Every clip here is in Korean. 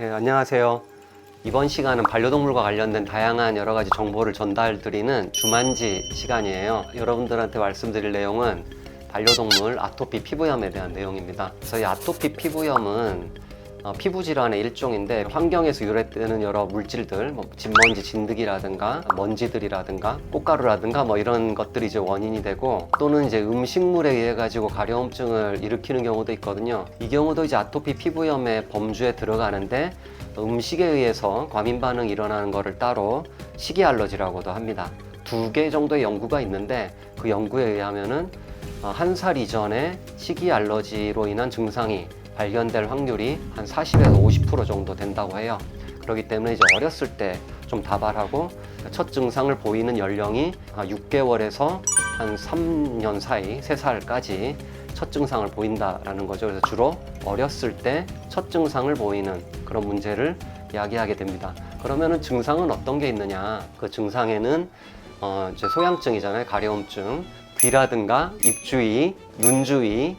네, 안녕하세요. 이번 시간은 반려동물과 관련된 다양한 여러 가지 정보를 전달드리는 주만지 시간이에요. 여러분들한테 말씀드릴 내용은 반려동물 아토피 피부염에 대한 내용입니다. 그래서 이 아토피 피부염은 피부 질환의 일종인데 환경에서 유래되는 여러 물질들, 뭐 진먼지, 진드기라든가 먼지들이라든가 꽃가루라든가 뭐 이런 것들이 이제 원인이 되고, 또는 이제 음식물에 의해 가지고 가려움증을 일으키는 경우도 있거든요. 이 경우도 이제 아토피 피부염의 범주에 들어가는데, 음식에 의해서 과민 반응이 일어나는 것을 따로 식이 알러지라고도 합니다. 2개 정도의 연구가 있는데, 그 연구에 의하면은 1살 이전에 식이 알러지로 인한 증상이 발견될 확률이 한 40에서 50% 정도 된다고 해요. 그렇기 때문에 이제 어렸을 때 좀 다발하고, 첫 증상을 보이는 연령이 6개월에서 한 3년 사이, 3살까지 첫 증상을 보인다라는 거죠. 그래서 주로 어렸을 때 첫 증상을 보이는 그런 문제를 이야기하게 됩니다. 그러면은 증상은 어떤 게 있느냐? 그 증상에는 이제 소양증이잖아요. 가려움증, 귀라든가 입 주위, 눈 주위,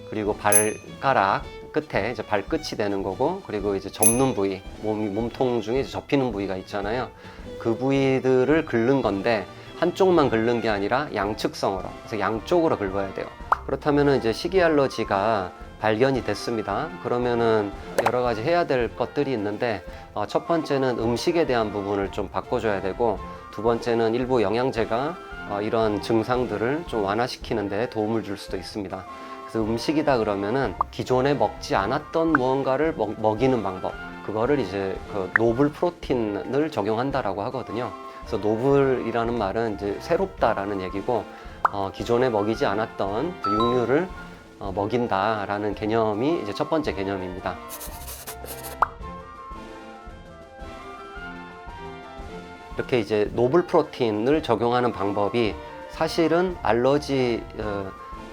그리고 발가락 끝에 이제 발끝이 되는 거고, 그리고 이제 접는 부위, 몸통 중에 이제 접히는 부위가 있잖아요. 그 부위들을 긁는 건데, 한쪽만 긁는 게 아니라 양측성으로, 그래서 양쪽으로 긁어야 돼요. 그렇다면은 이제 식이 알러지가 발견이 됐습니다. 그러면은 여러 가지 해야 될 것들이 있는데, 첫 번째는 음식에 대한 부분을 좀 바꿔줘야 되고, 두 번째는 일부 영양제가 이런 증상들을 좀 완화시키는 데 도움을 줄 수도 있습니다. 그래서 음식이다 그러면은 기존에 먹지 않았던 무언가를 먹이는 방법, 그거를 이제 그 노블 프로틴을 적용한다라고 하거든요. 그래서 노블이라는 말은 이제 새롭다라는 얘기고, 기존에 먹이지 않았던 육류를 먹인다라는 개념이 이제 첫 번째 개념입니다. 이렇게 이제 노블 프로틴을 적용하는 방법이 사실은 알러지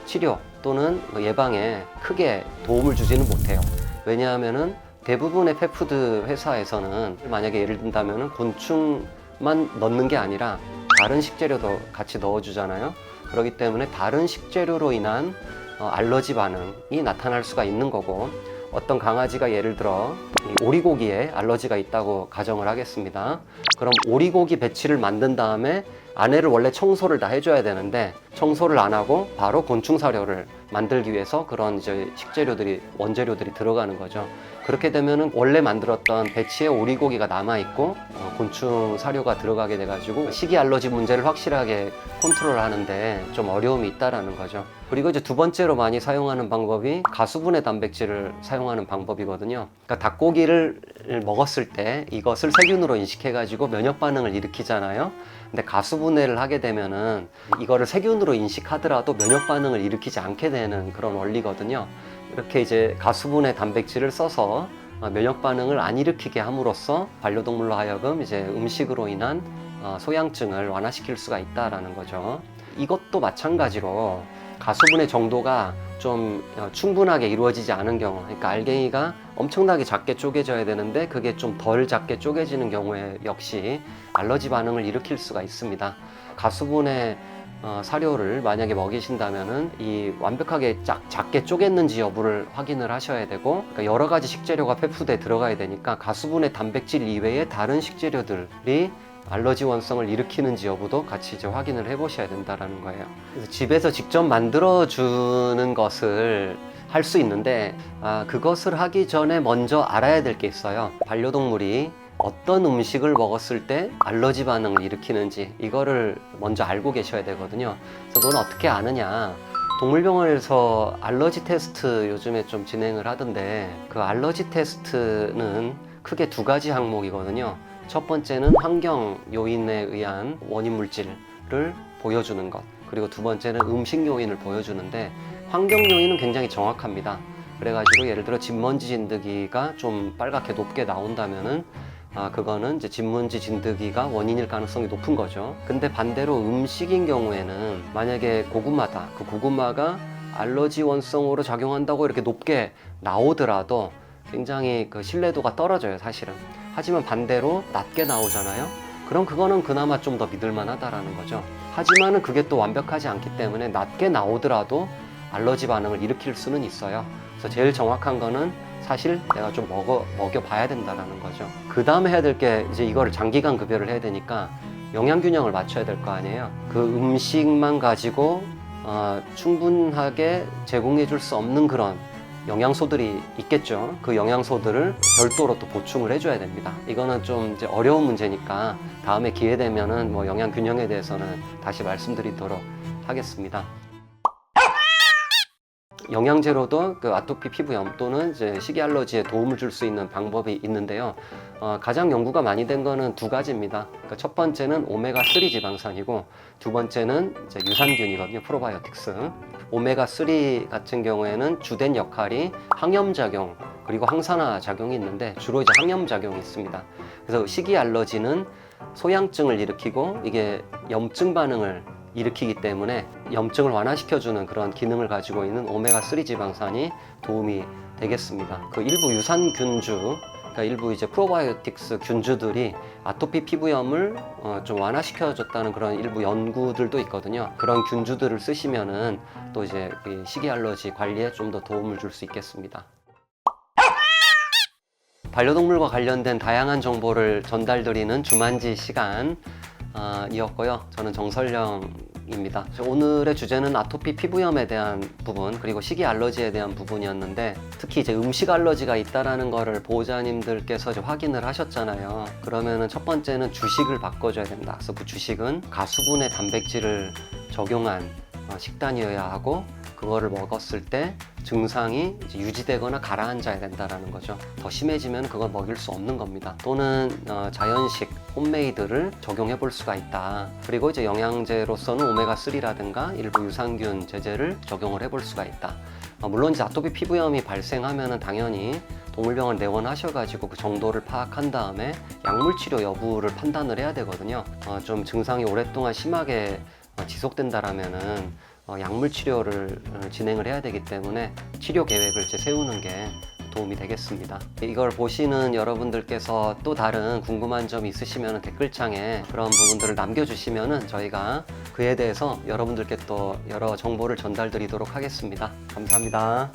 치료 또는 예방에 크게 도움을 주지는 못해요. 왜냐하면은 대부분의 펫푸드 회사에서는 만약에 예를 든다면은 곤충만 넣는 게 아니라 다른 식재료도 같이 넣어주잖아요. 그렇기 때문에 다른 식재료로 인한 알러지 반응이 나타날 수가 있는 거고, 어떤 강아지가 예를 들어 오리고기에 알러지가 있다고 가정을 하겠습니다. 그럼 오리고기 배치를 만든 다음에 아내를 원래 청소를 다 해줘야 되는데, 청소를 안 하고 바로 곤충 사료를 만들기 위해서 그런 이제 식재료들이, 원재료들이 들어가는 거죠. 그렇게 되면은 원래 만들었던 배치에 오리고기가 남아있고 곤충 사료가 들어가게 돼가지고 식이 알러지 문제를 확실하게 컨트롤하는데 좀 어려움이 있다라는 거죠. 그리고 이제 두 번째로 많이 사용하는 방법이 가수분해 단백질을 사용하는 방법이거든요. 그러니까 닭고기를 먹었을 때 이것을 세균으로 인식해가지고 면역 반응을 일으키잖아요. 근데 가수분해를 하게 되면은 이거를 세균으로 인식하더라도 면역 반응을 일으키지 않게 되는 그런 원리거든요. 이렇게 이제 가수분해 단백질을 써서 면역 반응을 안 일으키게 함으로써 반려동물로 하여금 이제 음식으로 인한 소양증을 완화시킬 수가 있다라는 거죠. 이것도 마찬가지로 가수분해 정도가 좀 충분하게 이루어지지 않은 경우, 그러니까 알갱이가 엄청나게 작게 쪼개져야 되는데 그게 좀 덜 작게 쪼개지는 경우에 역시 알러지 반응을 일으킬 수가 있습니다. 가수분해 사료를 만약에 먹이신다면은 이 완벽하게 작게 쪼갰는지 여부를 확인을 하셔야 되고, 그러니까 여러 가지 식재료가 펫푸드에 들어가야 되니까 가수분해 단백질 이외에 다른 식재료들이 알러지 원성을 일으키는지 여부도 같이 이제 확인을 해 보셔야 된다라는 거예요. 그래서 집에서 직접 만들어 주는 것을 할 수 있는데, 그것을 하기 전에 먼저 알아야 될 게 있어요. 반려동물이 어떤 음식을 먹었을 때 알러지 반응을 일으키는지, 이거를 먼저 알고 계셔야 되거든요. 그래서 넌 어떻게 아느냐? 동물병원에서 알러지 테스트 요즘에 좀 진행을 하던데, 그 알러지 테스트는 크게 2가지 항목이거든요. 첫 번째는 환경 요인에 의한 원인 물질을 보여주는 것, 그리고 두 번째는 음식 요인을 보여주는데, 환경 요인은 굉장히 정확합니다. 그래가지고 예를 들어 진먼지, 진드기가 좀 빨갛게 높게 나온다면은 그거는 이제 진먼지, 진드기가 원인일 가능성이 높은 거죠. 근데 반대로 음식인 경우에는 만약에 고구마다, 그 고구마가 알러지 원성으로 작용한다고 이렇게 높게 나오더라도 굉장히 그 신뢰도가 떨어져요, 사실은. 하지만 반대로 낮게 나오잖아요. 그럼 그거는 그나마 좀 더 믿을만 하다라는 거죠. 하지만은 그게 또 완벽하지 않기 때문에 낮게 나오더라도 알러지 반응을 일으킬 수는 있어요. 그래서 제일 정확한 거는 사실 내가 좀 먹여봐야 된다는 거죠. 그 다음에 해야 될 게 이제 이거를 장기간 급여를 해야 되니까 영양 균형을 맞춰야 될 거 아니에요. 그 음식만 가지고 충분하게 제공해 줄 수 없는 그런 영양소들이 있겠죠. 그 영양소들을 별도로 또 보충을 해줘야 됩니다. 이거는 좀 이제 어려운 문제니까 다음에 기회 되면은 뭐 영양 균형에 대해서는 다시 말씀드리도록 하겠습니다. 영양제로도 그 아토피 피부염 또는 이제 식이 알러지에 도움을 줄 수 있는 방법이 있는데요. 가장 연구가 많이 된 거는 두 가지입니다. 그러니까 첫 번째는 오메가3 지방산이고 두 번째는 이제 유산균이거든요. 프로바이오틱스. 오메가3 같은 경우에는 주된 역할이 항염작용 그리고 항산화 작용이 있는데 주로 이제 항염작용이 있습니다. 그래서 식이 알러지는 소양증을 일으키고 이게 염증 반응을 일으키기 때문에 염증을 완화시켜주는 그런 기능을 가지고 있는 오메가3 지방산이 도움이 되겠습니다. 그 일부 유산균주, 그러니까 일부 이제 프로바이오틱스 균주들이 아토피 피부염을 좀 완화시켜줬다는 그런 일부 연구들도 있거든요. 그런 균주들을 쓰시면은 또 이제 식이 알러지 관리에 좀 더 도움을 줄 수 있겠습니다. 반려동물과 관련된 다양한 정보를 전달드리는 주만지 시간 이었고요. 저는 정설령입니다. 오늘의 주제는 아토피 피부염에 대한 부분 그리고 식이 알러지에 대한 부분이었는데 특히 이제 음식 알러지가 있다라는 거를 보호자님들께서 이제 확인을 하셨잖아요. 그러면은 첫 번째는 주식을 바꿔줘야 된다. 그래서 그 주식은 가수분해 단백질을 적용한 식단이어야 하고 그거를 먹었을 때 증상이 이제 유지되거나 가라앉아야 된다라는 거죠. 더 심해지면 그건 먹일 수 없는 겁니다. 또는 자연식 홈메이드를 적용해 볼 수가 있다. 그리고 이제 영양제로서는 오메가3라든가 일부 유산균 제제를 적용을 해 볼 수가 있다. 물론 이제 아토피 피부염이 발생하면은 당연히 동물병원 내원하셔가지고 그 정도를 파악한 다음에 약물 치료 여부를 판단을 해야 되거든요. 좀 증상이 오랫동안 심하게 지속된다라면은 약물 치료를 진행을 해야 되기 때문에 치료 계획을 이제 세우는 게 도움이 되겠습니다. 이걸 보시는 여러분들께서 또 다른 궁금한 점이 있으시면 댓글창에 그런 부분들을 남겨주시면 저희가 그에 대해서 여러분들께 또 여러 정보를 전달드리도록 하겠습니다. 감사합니다.